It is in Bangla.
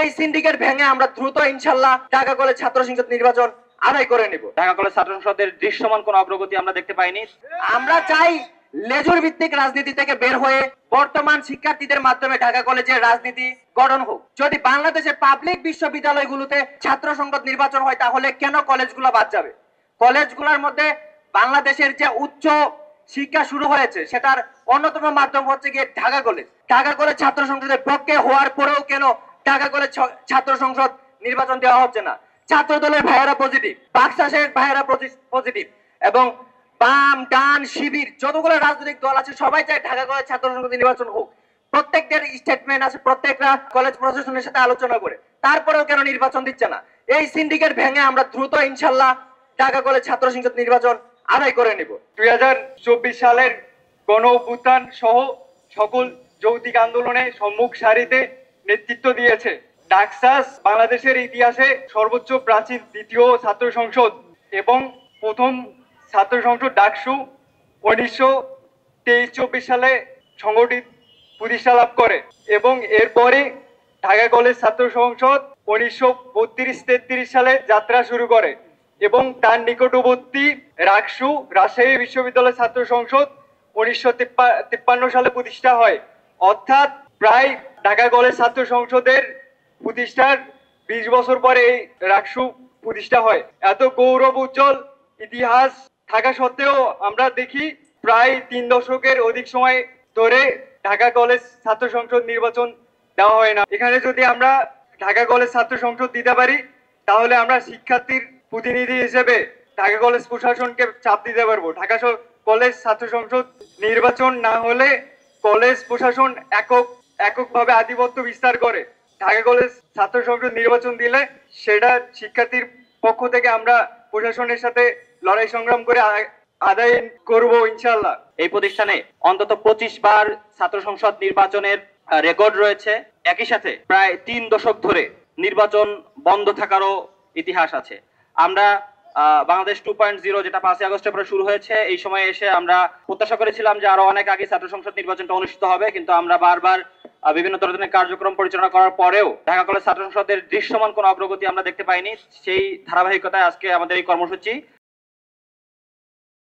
এই সিন্ডিকেট ভেঙে আমরা দ্রুত ইনশাল্লাহ ঢাকা কলেজ ছাত্র সংসদ নির্বাচন আদায় করে নিব। ঢাকা কলেজ ছাত্র সংসদের দৃশ্যমান কোনো অগ্রগতি আমরা দেখতে পাইনি। আমরা চাই লেজুর ভিত্তিক রাজনীতি থেকে বের হয়ে বর্তমান শিক্ষার্থীদের মাধ্যমে ঢাকা কলেজের রাজনীতি গঠন হোক। যদি বাংলাদেশের পাবলিক বিশ্ববিদ্যালয়গুলোতে ছাত্র সংসদ নির্বাচন হয় তাহলে কেন কলেজগুলো বাদ যাবে? কলেজগুলোর মধ্যে বাংলাদেশের যে উচ্চ শিক্ষা শুরু হয়েছে সেটার অন্যতম মাধ্যম হচ্ছে গিয়ে ঢাকা কলেজ। ঢাকা কলেজ ছাত্র সংসদের পক্ষে হওয়ার পরেও কেন ঢাকা কলেজ ছাত্র সংসদ নির্বাচন দেওয়া হচ্ছে না? ছাত্র দলের ভাইয়েরা পজিটিভ, বাকশাসের ভাইয়েরা পজিটিভ এবং বাম ডান শিবির যতগুলো রাজনৈতিক দল আছে সবাই চায় ঢাকা কলেজ ছাত্র সংসদ নির্বাচন হোক। প্রত্যেকদের স্টেটমেন্ট আছে, প্রত্যেকটা কলেজ প্রশাসনের সাথে আলোচনা করে, তারপরেও কেন নির্বাচন দিচ্ছে না? এই সিন্ডিকেট ভেঙে আমরা দ্রুত ইনশাল্লাহ ঢাকা কলেজ ছাত্র সংসদ নির্বাচন আদায় করে নিব। 2024 সালের গণ অভ্যুত্থান সহ সকল যৌক্তিক আন্দোলনে সম্মুখ সারিতে নেতৃত্ব দিয়েছে। ডাকসাস বাংলাদেশের ইতিহাসে সর্বোচ্চ প্রাচীন দ্বিতীয় ছাত্র সংসদ এবং প্রথম ছাত্র সংসদ ডাকসু 1923-24 সালে সংগঠিত প্রতিষ্ঠা লাভ করে এবং এরপরে ঢাকা কলেজ ছাত্র সংসদ 1932-33 সালে যাত্রা শুরু করে এবং তার নিকটবর্তী রাকসু রাজশাহী বিশ্ববিদ্যালয় ছাত্র সংসদ 1953 সালে প্রতিষ্ঠা হয়। অর্থাৎ প্রায় ঢাকা কলেজ ছাত্র সংসদের প্রতিষ্ঠার 20 বছর পরে এই রাকসু প্রতিষ্ঠা হয়। এত গৌরব উজ্জ্বল ইতিহাস থাকা সত্ত্বেও আমরা দেখি প্রায় 3 দশকের অধিক সময় ধরে ঢাকা কলেজ ছাত্র সংসদ নির্বাচন দেওয়া হয় না। এখানে যদি আমরা ঢাকা কলেজ ছাত্র সংসদ দিতে পারি তাহলে আমরা শিক্ষার্থীর প্রতিনিধি হিসেবে ঢাকা কলেজ প্রশাসনকে চাপ দিতে পারবো। ঢাকা কলেজ ছাত্র সংসদ নির্বাচন না হলে কলেজ প্রশাসন এককভাবে আধিপত্য বিস্তার করে। ঢাকা কলেজ ছাত্র সংসদ নির্বাচন দিলে সেটা শিক্ষার্থীর পক্ষ থেকে আমরা প্রশাসনের সাথে লড়াই সংগ্রাম করে আদায় করব ইনশাল্লাহ। এই প্রতিষ্ঠানে অন্তত 25 বার ছাত্র সংসদ নির্বাচনের রেকর্ড রয়েছে। একই সাথে প্রায় 3 দশক ধরে নির্বাচন বন্ধ থাকারও ইতিহাস আছে। আমরা বাংলাদেশ 2.0 যেটা 5 আগস্টের পরে শুরু হয়েছে, এই সময় এসে আমরা প্রত্যাশা করেছিলাম যে আরো অনেক আগে ছাত্র সংসদ নির্বাচনটা অনুষ্ঠিত হবে, কিন্তু আমরা বারবার বিভিন্ন ধরনের কার্যক্রম পরিচালনা করার পরেও ঢাকা কলেজ ছাত্র সংসদের দৃশ্যমান কোনো অগ্রগতি আমরা দেখতে পাইনি। সেই ধারাবাহিকতায় আজকে আমাদের এই কর্মসূচি।